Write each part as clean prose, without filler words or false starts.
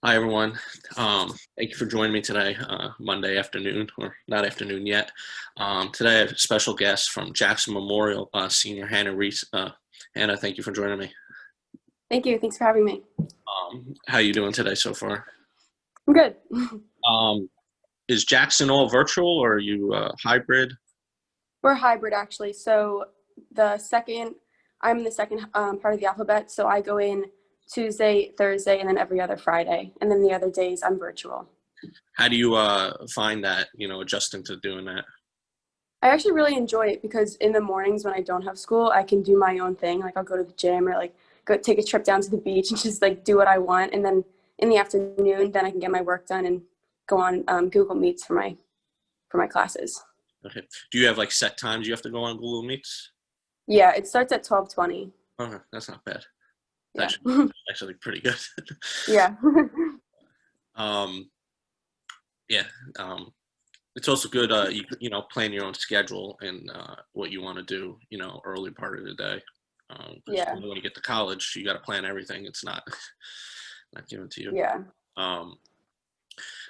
Hi, everyone. Thank you for joining me today, Monday afternoon, or not afternoon yet. Today, I have a special guest from Jackson Memorial, Senior Hannah Reese. Hannah, thank you for joining me. Thank you. Thanks for having me. How you doing today so far? I'm good. Um, is Jackson all virtual, or are you hybrid? We're hybrid actually. So I'm in the second part of the alphabet. So I go in Tuesday, Thursday, and then every other Friday. And then the other days I'm virtual. How do you find that, adjusting to doing that? I actually really enjoy it because in the mornings when I don't have school, I can do my own thing. Like I'll go to the gym or like go take a trip down to the beach and just like do what I want. And then in the afternoon, then I can get my work done and go on Google Meets for my classes. Okay. Do you have like set times you have to go on Google Meets? Yeah, it starts at 12:20. Okay, that's not bad. Yeah. That's actually pretty good. Yeah. um, yeah. It's also good, plan your own schedule and what you want to do, early part of the day. 'Cause Yeah. when you get to college, you got to plan everything. It's not not given to you. Yeah. Um,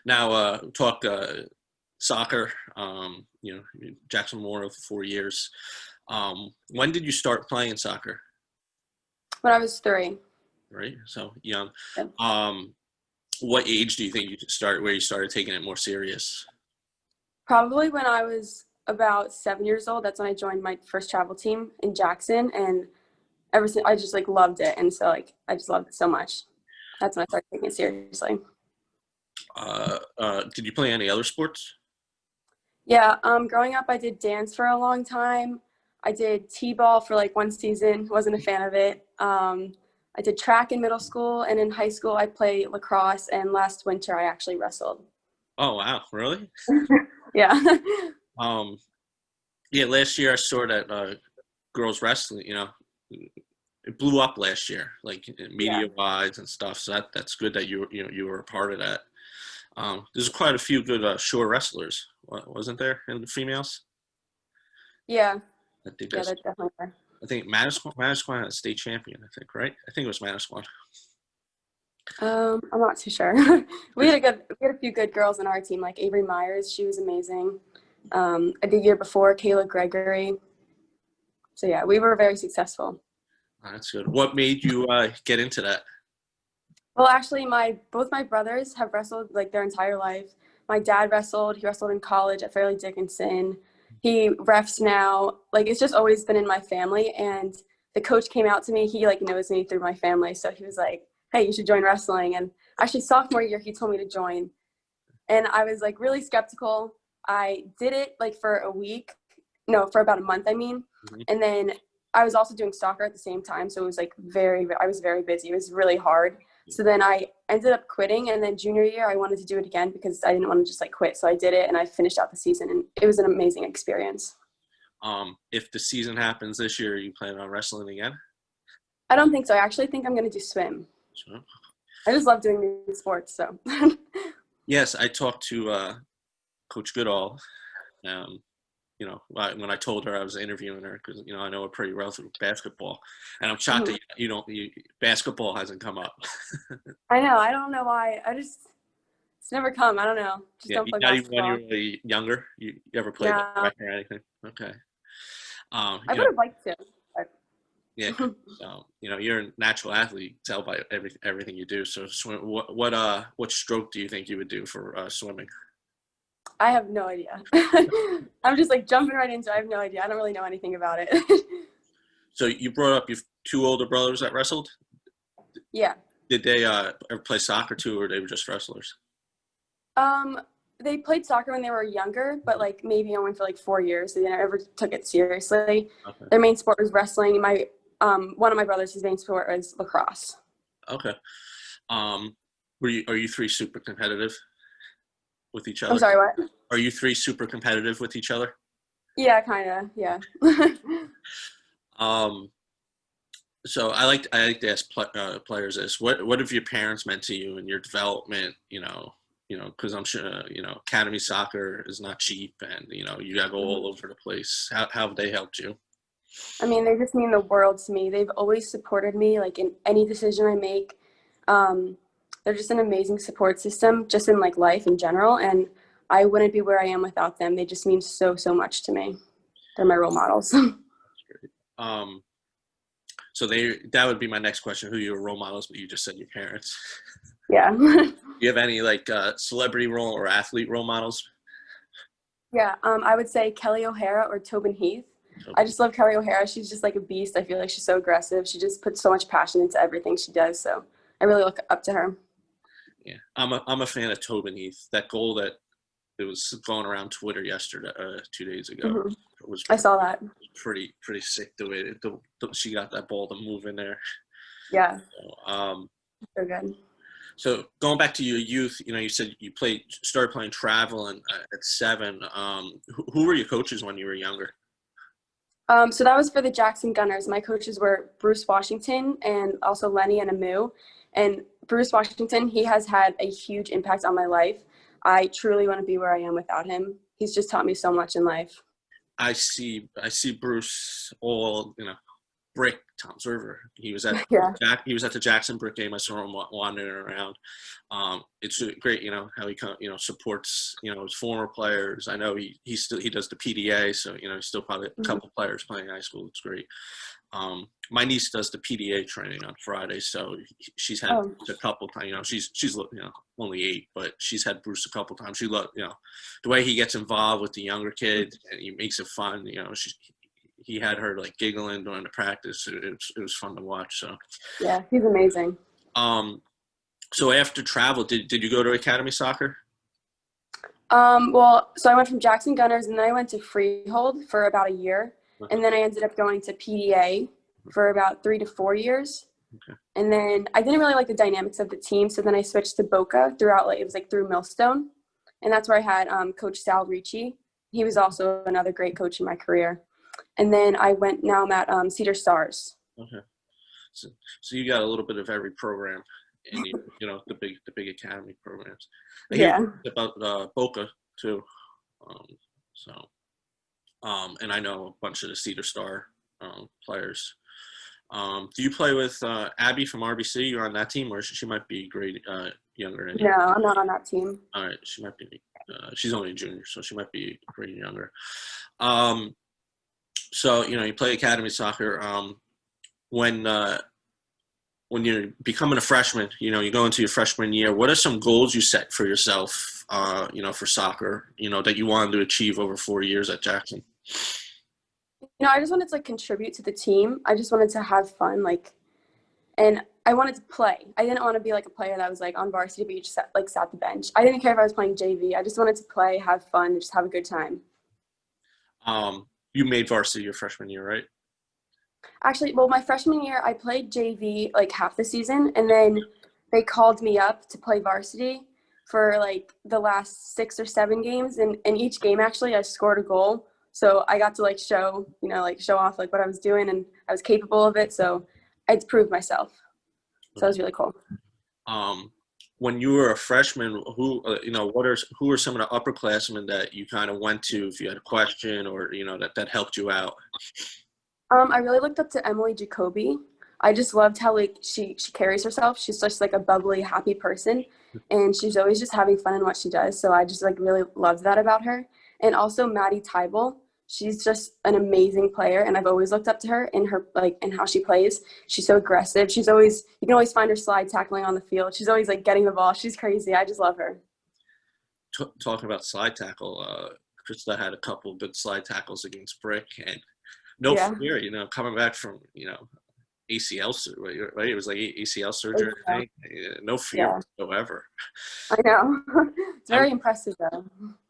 now, talk soccer. Jackson Memorial for 4 years. When did you start playing soccer? When I was 3. Right, so young. Yeah. What age do you think you start where you started taking it more serious? Probably when I was about 7 years old. That's when I joined my first travel team in Jackson, and ever since I just like loved it, and so like I just loved it so much. That's when I started taking it seriously. Did you play any other sports? Yeah. Growing up, I did dance for a long time. I did t-ball for like one season. Wasn't a fan of it. I did track in middle school, and in high school, I played lacrosse. And last winter, I actually wrestled. Oh wow, really? Yeah. Um, yeah, last year I saw that girls wrestling. It blew up last year, like Yeah. media wise and stuff. So that's good that you were a part of that. There's quite a few good shore wrestlers, wasn't there, in the females? Yeah. I think Yeah. That definitely. I think Manasquan had a state champion. I think, right? I think it was Manasquan. I'm not too sure. We had a few good girls in our team, like Avery Myers. She was amazing. The year before, Kayla Gregory. So yeah, we were very successful. That's good. What made you get into that? Well, actually, my both my brothers have wrestled like their entire life. My dad wrestled. He wrestled in college at Fairleigh Dickinson. He refs now. Like it's just always been in my family. And the coach came out to me. He like knows me through my family, so he was like, "Hey, you should join wrestling." And actually, sophomore year, he told me to join. And I was like really skeptical. I did it like for a week, no, for about a month, I mean. Mhm. And then I was also doing soccer at the same time. So it was like I was very busy. It was really hard. So then I ended up quitting. And then junior year, I wanted to do it again because I didn't want to just like quit. So I did it and I finished out the season and it was an amazing experience. If the season happens this year, are you planning on wrestling again? I don't think so. I actually think I'm going to do swim. Sure. I just love doing new sports. So Yes, I talked to Coach Goodall. Um, when I told her I was interviewing her, because I know her pretty well through basketball, and I'm shocked that basketball hasn't come up. I know. I don't know why. It's never come. I don't know. Just Yeah, don't play not even when you basketball. were really younger. You ever played like No, rec or anything? Okay. I would have liked to. Yeah. But So you're a natural athlete. Tell by everything you do. So swim. What stroke do you think you would do for swimming? I have no idea. I'm just like jumping right into it. I have no idea. I don't really know anything about it. So you brought up your two older brothers that wrestled. Yeah. Did they ever play soccer too, or they were just wrestlers? Um, they played soccer when they were younger, but like maybe only for like 4 years. They never took it seriously. Okay. Their main sport was wrestling. My one of my brothers, his main sport was lacrosse. Okay. Um, are you three super competitive with each I'm other? sorry, what? Are you three super competitive with each other? Yeah, kind of. Yeah. Um, so I like to ask players this: what have your parents meant to you in your development? Because I'm sure academy soccer is not cheap, and you got to go all over the place. How have they helped you? I mean, they just mean the world to me. They've always supported me, like in any decision I make. Um, They're just an amazing support system, just in like life in general. And I wouldn't be where I am without them. They just mean so, so much to me. They're my role models. Um, so that would be my next question. Who are your role models? But you just said your parents. Yeah. Do you have any like celebrity role or athlete role models? Yeah. I would say Kelly O'Hara or Tobin Heath. I just love Kelly O'Hara. She's just like a beast. I feel like she's so aggressive. She just puts so much passion into everything she does. So I really look up to her. Yeah, I'm a fan of Tobin Heath. That goal that it was going around Twitter yesterday, 2 days ago, Mm-hmm. was I saw that. pretty sick the way she got that ball to move in there. Yeah. So, So good. so going back to your youth, you said you started playing travel and at 7. Who were your coaches when you were younger? So that was for the Jackson Gunners. My coaches were Bruce Washington and also Lenny and Amu. And Bruce Washington, he has had a huge impact on my life. I truly want to be where I am without him. He's just taught me so much in life. I see Bruce all Brick, Tom's River. He was at Yeah. the Jackson Brick game. I saw him wandering around. It's great, how he supports his former players. I know he does the PDA, so he's still probably a couple players playing high school. It's great. My niece does the PDA training on Friday, so she's had a couple times. She's only 8, but she's had Bruce a couple times. She loved the way he gets involved with the younger kids, and he makes it fun. He had her like giggling during the practice. It was fun to watch. So yeah, he's amazing. So after travel, did you go to academy soccer? Well, so I went from Jackson Gunners and then I went to Freehold for about a year. Okay. And then I ended up going to PDA for about 3 to 4 years. Okay. And then I didn't really like the dynamics of the team. So then I switched to Boca it was like through Millstone. And that's where I had Coach Sal Ricci. He was also another great coach in my career. And then now I'm at Cedar Stars. Okay. So you got a little bit of every program in the big academy programs. I hear about Boca too. And I know a bunch of the Cedar Star players. Do you play with Abby from RBC? You're on that team, or she might be grade younger than you? No, I'm not on that team. All right, she might be. She's only a junior, so she might be a grade younger. So you play academy soccer. When you're becoming a freshman, you go into your freshman year. What are some goals you set for yourself? For soccer, that you wanted to achieve over 4 years at Jackson. I just wanted to contribute to the team. I just wanted to have fun, and I wanted to play. I didn't want to be a player that was on varsity, but you just sat the bench. I didn't care if I was playing JV. I just wanted to play, have fun, and just have a good time. You made varsity your freshman year, right? Actually, well, my freshman year, I played JV half the season, and then they called me up to play varsity for the last 6 or 7 games. And in each game, actually, I scored a goal. So I got to show off what I was doing, and I was capable of it. So I'd proved myself. So that was really cool. When you were a freshman, who are some of the upperclassmen that you kind of went to if you had a question or that helped you out? I really looked up to Emily Jacoby. I just loved how she carries herself. She's just a bubbly, happy person, and she's always just having fun in what she does. So I just really loved that about her. And also Maddie Tybel. She's just an amazing player, and I've always looked up to her in her in how she plays. She's so aggressive. You can always find her slide tackling on the field. She's always getting the ball. She's crazy. I just love her. Talking about slide tackle, Krista had a couple of good slide tackles against Brick, and fear, coming back from ACL surgery, right? It was ACL surgery. Right? No fear whatsoever. I know. It's very impressive, though.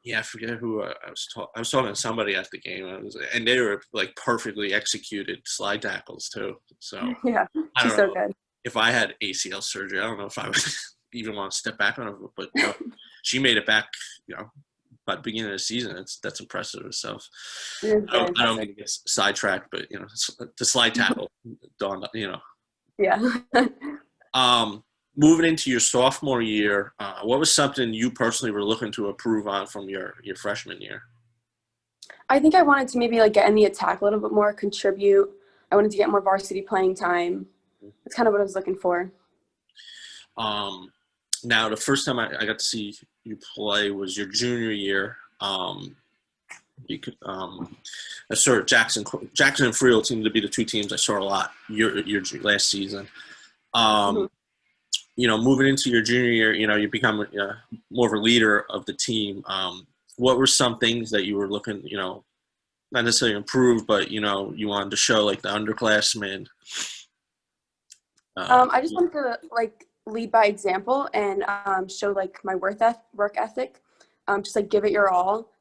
Yeah, I forget who I was talking to somebody at the game, and they were perfectly executed slide tackles too. So yeah, she's so good. If I had ACL surgery, I don't know if I would even want to step back on it. But she made it back. By the beginning of the season, that's impressive itself. I don't mean to get sidetracked, but the slide tackle dawned. Yeah. Moving into your sophomore year, what was something you personally were looking to improve on from your freshman year? I think I wanted to maybe get in the attack a little bit more, contribute. I wanted to get more varsity playing time. That's kind of what I was looking for. Now, the first time I got to see you play was your junior year. You could, I saw Jackson and Freehold seemed to be the two teams I saw a lot your last season. Mhm. Moving into your junior year, you become more of a leader of the team. What were some things that you were looking, not necessarily improve, but you wanted to show like the underclassmen? I just wanted to like lead by example and show like my work ethic. Just like give it your all.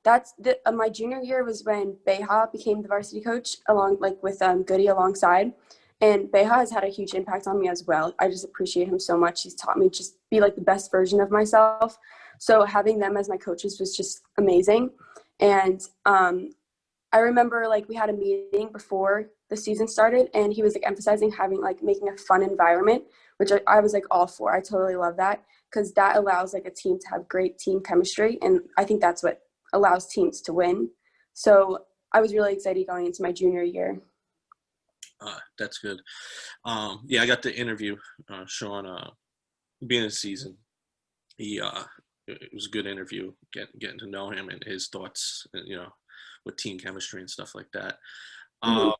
My junior year was when Beha became the varsity coach along like with Goody alongside, and Beha has had a huge impact on me as well. I just appreciate him so much. He's taught me just be like the best version of myself. So having them as my coaches was just amazing, and I remember like we had a meeting before the season started, and he was like emphasizing having like making a fun environment, which I was like all for. I totally love that because that allows like a team to have great team chemistry, and I think that's what allows teams to win. So I was really excited going into my junior year. That's good. Yeah, I got to interview Sean beginning of the season. It was a good interview, getting to know him and his thoughts, with team chemistry and stuff like that. Mhm.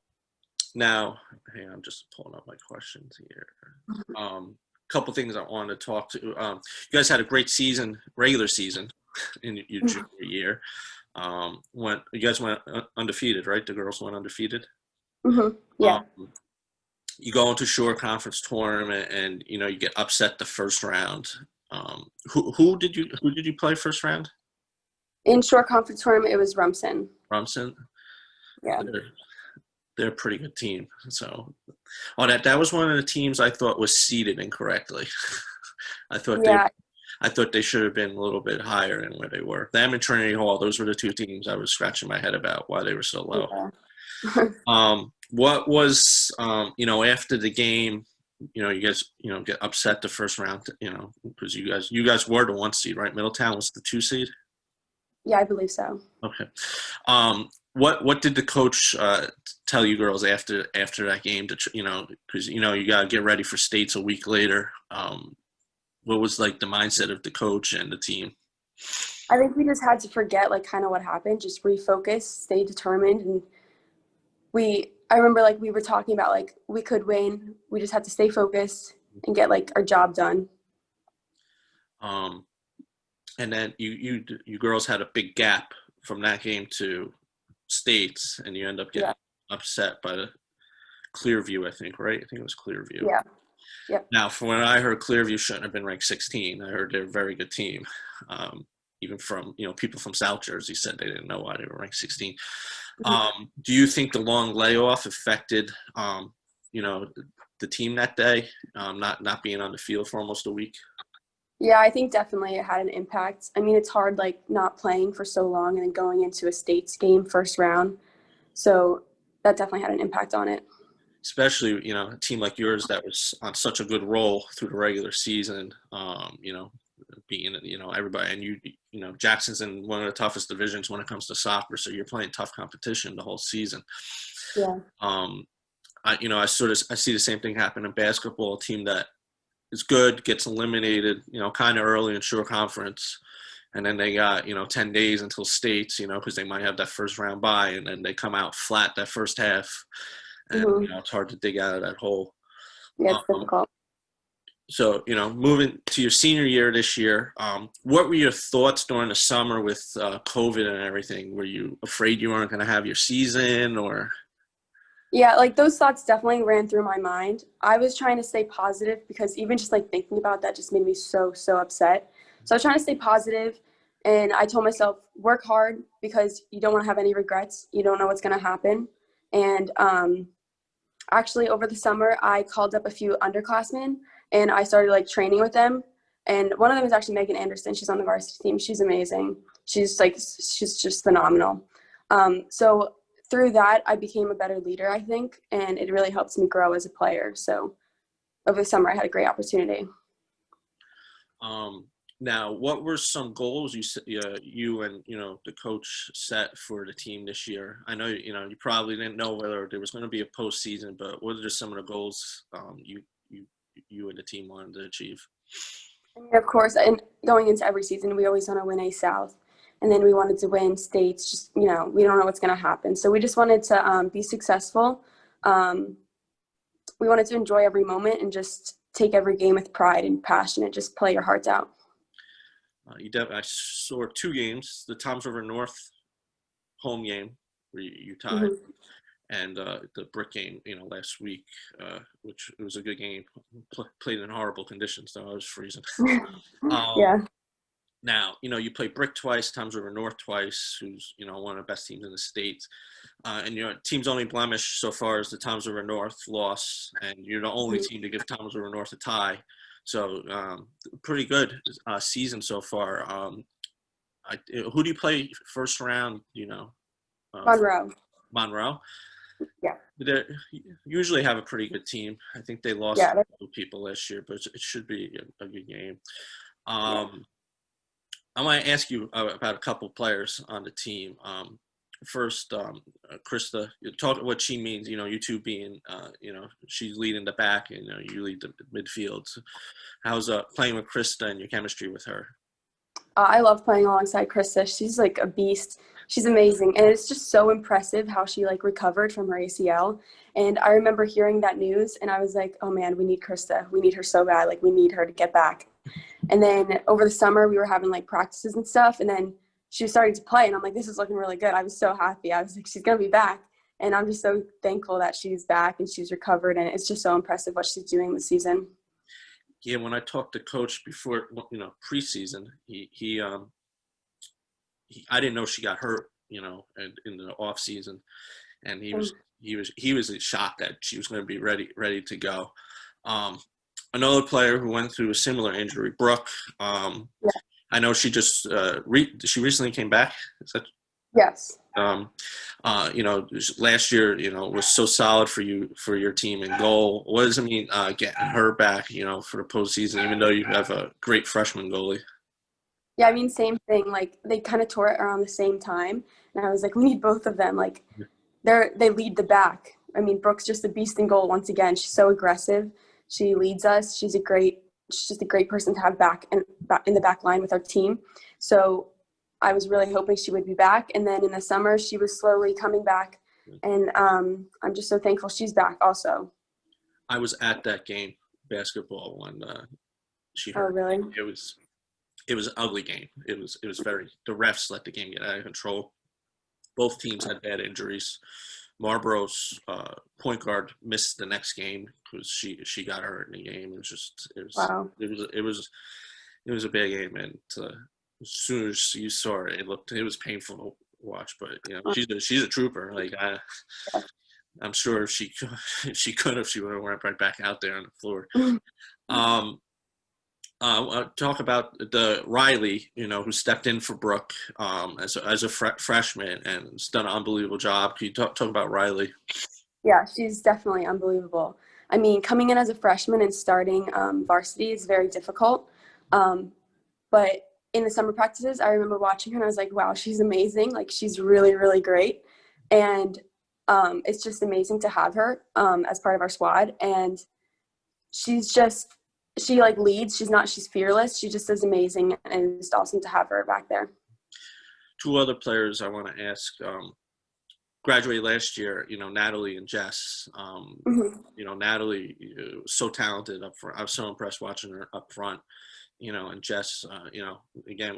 Now, hey, I'm just pulling up my questions here. Couple things I wanted to talk to. You guys had a great season, regular season, in your junior year. When you guys went undefeated, right? The girls went undefeated. Yeah. Um, you go into shore conference tournament, and you get upset the first round. Who did you play first round? In short conference tournament, it was Rumson. Rumson. Yeah. They're a pretty good team. So, that was one of the teams I thought was seeded incorrectly. I thought they Yeah. I thought they should have been a little bit higher than where they were. Them and Trinity Hall, those were the two teams I was scratching my head about why they were so low. Yeah. What was after the game, you guys get upset the first round, because you guys were the 1 seed, right? Middletown was the 2 seed. Yeah, I believe so. Okay. What did the coach tell you girls after that game to because you got to get ready for states a week later? What was like the mindset of the coach and the team? I think we just had to forget like kind of what happened, just refocus, stay determined, and I remember like we were talking about like we could win. We just had to stay focused and get like our job done. Um, and then you girls had a big gap from that game to states, and you end up getting Yeah. upset by the Clearview, I think, right? I think it was Clearview. Yeah. Yep. Now, from when I heard, Clearview shouldn't have been ranked 16. I heard they're a very good team. Even from people from South Jersey said they didn't know why they were ranked 16. Do you think the long layoff affected the team that day, not being on the field for almost a week? Yeah, I think definitely it had an impact. I mean, it's hard like not playing for so long and then going into a states game first round. So that definitely had an impact on it. Especially a team like yours that was on such a good roll through the regular season. Being everybody, and Jackson's in one of the toughest divisions when it comes to soccer, so you're playing tough competition the whole season. Yeah. I see the same thing happen in basketball. A team that is good gets eliminated, kind of early in short conference, and then they got 10 days until states, because they might have that first round bye, and then they come out flat that first half, and it's hard to dig out of that hole. Yeah, it's difficult. So, moving to your senior year this year, what were your thoughts during the summer with COVID and everything? Were you afraid you weren't going to have your season, or? Yeah, like those thoughts definitely ran through my mind. I was trying to stay positive because even just like thinking about that just made me so upset. So I was trying to stay positive, and I told myself, work hard because you don't want to have any regrets. You don't know what's going to happen. And actually, over the summer, I called up a few underclassmen and I started like training with them. And one of them is actually Megan Anderson. She's on the varsity team. She's amazing. She's just phenomenal. So through that, I became a better leader, I think, and it really helps me grow as a player. So over the summer, I had a great opportunity. Now, what were some goals you and the coach set for the team this year? I know you probably didn't know whether there was going to be a postseason, but what are some of the goals you and the team wanted to achieve? I mean, of course, and going into every season, we always want to win a South. And then we wanted to win states, just, we don't know what's going to happen. So we just wanted to be successful. Um, we wanted to enjoy every moment and just take every game with pride and passion and just play your hearts out. I saw 2 games: the Toms River North home game where you tied, Mm-hmm. and the Brick game, last week, which it was a good game. Played in horrible conditions, though. I was freezing. Um, Yeah. Now, you play Brick twice, Toms River North twice, who's, one of the best teams in the state. And your team's only blemish so far is the Toms River North loss, and you're the only Mhm. team to give Toms River North a tie. So pretty good season so far. Who do you play first round, Monroe. Monroe? Yeah. They usually have a pretty good team. I think they lost Yeah. a couple people last year, but it should be a good game. Yeah. I want to ask you about a couple players on the team. First, Krista, you talk what she means. You two being, she's leading the back, and you lead the midfield. So how's playing with Krista and your chemistry with her? I love playing alongside Krista. She's like a beast. She's amazing. And it's just so impressive how she like recovered from her ACL. And I remember hearing that news and I was like, oh man, we need Krista. We need her so bad. Like we need her to get back. And then over the summer we were having like practices and stuff. And then she was starting to play and I'm like, this is looking really good. I was so happy. I was like, she's going to be back. And I'm just so thankful that she's back and she's recovered. And it's just so impressive what she's doing this season. Yeah, when I talked to Coach before, preseason, I didn't know she got hurt, in the off season, and he was shocked that she was going to be ready to go. Um, Another player who went through a similar injury, Brooke. Yeah. I know she just she recently came back. Is that Yes. last year, was so solid for you, for your team in goal. What does it mean getting her back, for the postseason, even though you have a great freshman goalie? Yeah, I mean, same thing. Like they kind of tore it around the same time, and I was like, we need both of them. Like they lead the back. I mean, Brooke's just a beast in goal once again. She's so aggressive. She leads us. She's just a great person to have back and in the back line with our team. So I was really hoping she would be back. And then in the summer, she was slowly coming back, and I'm just so thankful she's back. Also. I was at that game, basketball, when she Oh, hurt. really? It was an ugly game. It was very, the refs let the game get out of control. Both teams had bad injuries. Marlborough's point guard missed the next game because she got hurt in the game. Wow. It was a big game, and as soon as you saw it, it was painful to watch. But she's a trooper. Like I'm sure if she if she could have, she would have went right back out there on the floor. Um, talk about the Riley, who stepped in for Brooke as a freshman and has done an unbelievable job. Can you talk about Riley? Yeah, she's definitely unbelievable. I mean, coming in as a freshman and starting varsity is very difficult. But in the summer practices, I remember watching her and I was like, wow, she's amazing. Like, she's really, really great. And it's just amazing to have her as part of our squad. And she like leads. She's fearless. She just is amazing. And it's awesome to have her back there. Two other players I want to ask. Graduated last year, Natalie and Jess. Mm-hmm. Natalie was so talented up front. I was so impressed watching her up front. And Jess, again,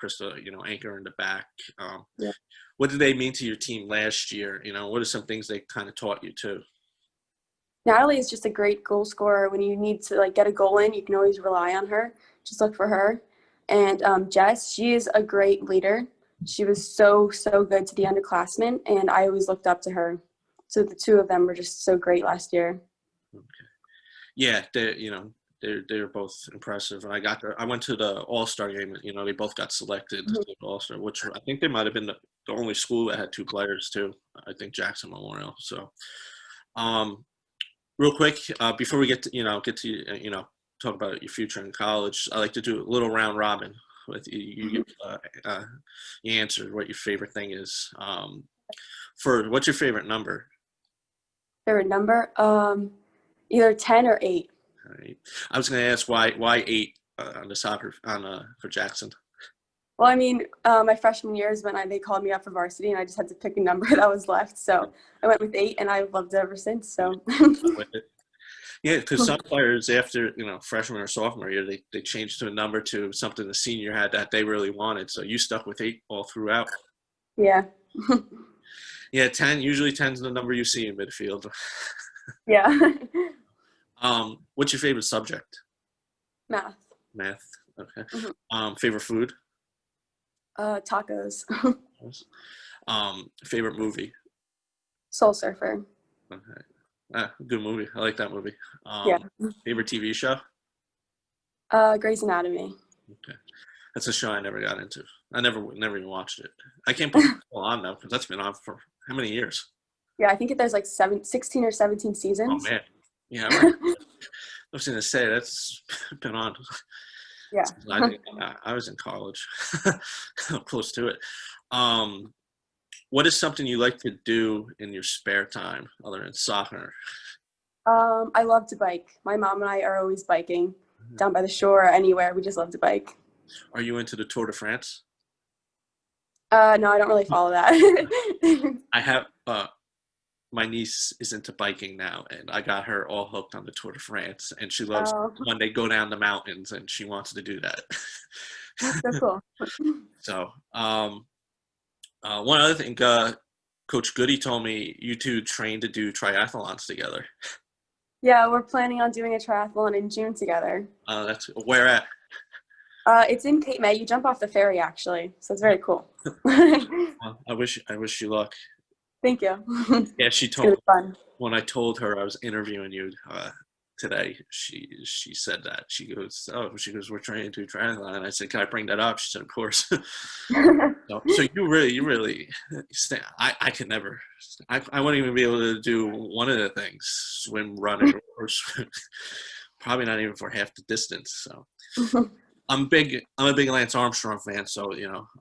Krista, anchor in the back. Yeah. What did they mean to your team last year? What are some things they kind of taught you too? Natalie is just a great goal scorer. When you need to like get a goal in, you can always rely on her. Just look for her. And Jess, she is a great leader. She was so good to the underclassmen, and I always looked up to her. So the two of them were just so great last year. Okay. Yeah, they're both impressive. And I went to the All-Star game. They both got selected to the All-Star, which I think they might have been the only school that had two players too. I think Jackson Memorial. So, real quick, before we get to talk about your future in college, I like to do a little round robin with you. You answer what your favorite thing is. What's your favorite number? Favorite number? Either 10 or 8. All right. I was going to ask why 8. on the soccer on for Jackson? Well, I mean, my freshman year is when they called me up for varsity, and I just had to pick a number that was left. So I went with 8, and I've loved it ever since. So. With it. Yeah, because some players after freshman or sophomore year they changed to a number to something the senior had that they really wanted. So you stuck with 8 all throughout. Yeah. Yeah, 10 usually 10's the number you see in midfield. Yeah. What's your favorite subject? Math. Math. Okay. Mm-hmm. Favorite food? Tacos. Favorite movie? Soul Surfer. Okay. Good movie. I like that movie. Yeah. Favorite TV show? Grey's Anatomy. Okay. That's a show I never got into. I never even watched it. I can't believe it's still on now because that's been on for how many years? Yeah, I think there's like 16 or 17 Oh seasons. man. Yeah, I was going to say that's been on. Yeah. I was in college, close to it. What is something you like to do in your spare time other than soccer? I love to bike. My mom and I are always biking down by the shore or anywhere. We just love to bike. Are you into the Tour de France? No, I don't really follow that. I have my niece is into biking now, and I got her all hooked on the Tour de France, and she loves when they go down the mountains, and she wants to do that. That's so cool. So, one other thing, Coach Goody told me you two train to do triathlons together. Yeah, we're planning on doing a triathlon in June together. That's where at? It's in Cape May. You jump off the ferry, actually, so it's very cool. I wish you luck. Thank you. Yeah, she It's gonna told be fun. when I told her I was interviewing you today. She said that she goes we're training to triathlon, and I said, can I bring that up? She said, of course. So you really I could never. I wouldn't even be able to do one of the things: swim, run, or swim. Probably not even for half the distance. So. I'm a big Lance Armstrong fan, so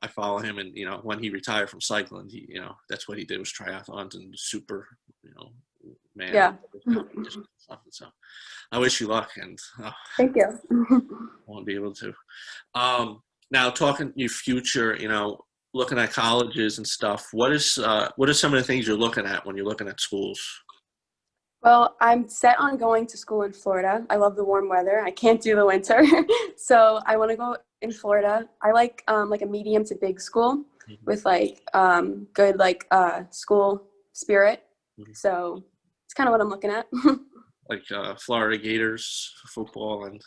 I follow him, and when he retired from cycling, he that's what he did was triathlons and super man. Yeah. So I wish you luck, and Thank you. I won't be able to. Now talking your future, looking at colleges and stuff. What are some of the things you're looking at when you're looking at schools? Well, I'm set on going to school in Florida. I love the warm weather. I can't do the winter. So I want to go in Florida. I like a medium to big school with good school spirit. So it's kind of what I'm looking at. Like Florida Gators football and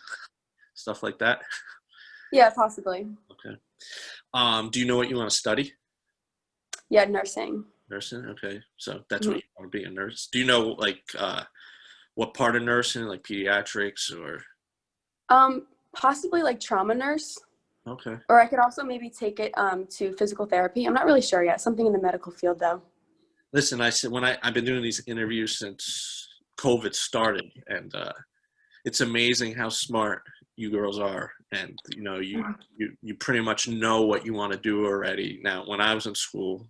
stuff like that? Yeah, possibly. Okay. Do you know what you want to study? Yeah, nursing. Nursing, okay. So that's what you want to be, a nurse. Do you know what part of nursing, like pediatrics or? Possibly like trauma nurse. Okay. Or I could also maybe take it to physical therapy. I'm not really sure yet. Something in the medical field though. Listen, I said I've been doing these interviews since COVID started, and it's amazing how smart you girls are, and you pretty much know what you want to do already. Now, when I was in school,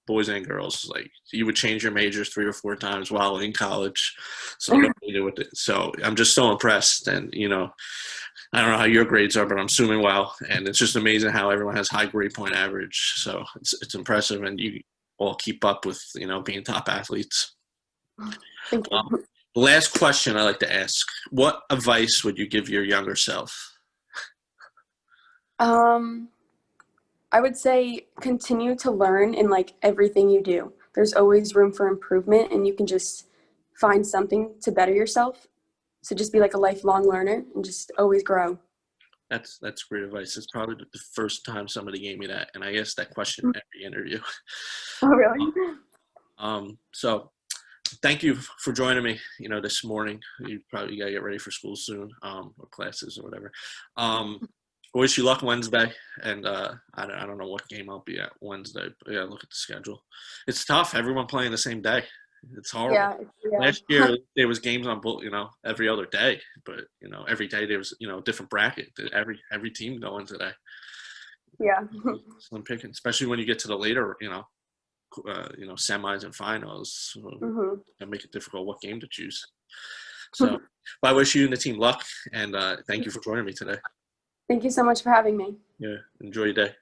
boys and girls, like you would change your majors 3 or 4 times while in college. So nobody knew what so I'm just so impressed, and I don't know how your grades are, but I'm assuming well, and it's just amazing how everyone has high grade point average. So it's impressive, and you all keep up with being top athletes. Thank you. The last question I like to ask: what advice would you give your younger self? I would say continue to learn in everything you do. There's always room for improvement, and you can just find something to better yourself. So just be like a lifelong learner and just always grow. That's great advice. It's probably the first time somebody gave me that, and I ask that question every interview. Oh, really? So thank you for joining me, this morning. You probably got to get ready for school soon, or classes or whatever. I wish you luck Wednesday, and I don't know what game I'll be at Wednesday, but yeah, look at the schedule. It's tough. Everyone playing the same day. It's horrible. Yeah. Last year there was games on both, every other day, but every day there was a different bracket. Every team going today. Yeah. Slim picking, especially when you get to the later, semis and finals. That make it difficult what game to choose. So I wish you and the team luck, and thank you for joining me today. Thank you so much for having me. Yeah, enjoy your day.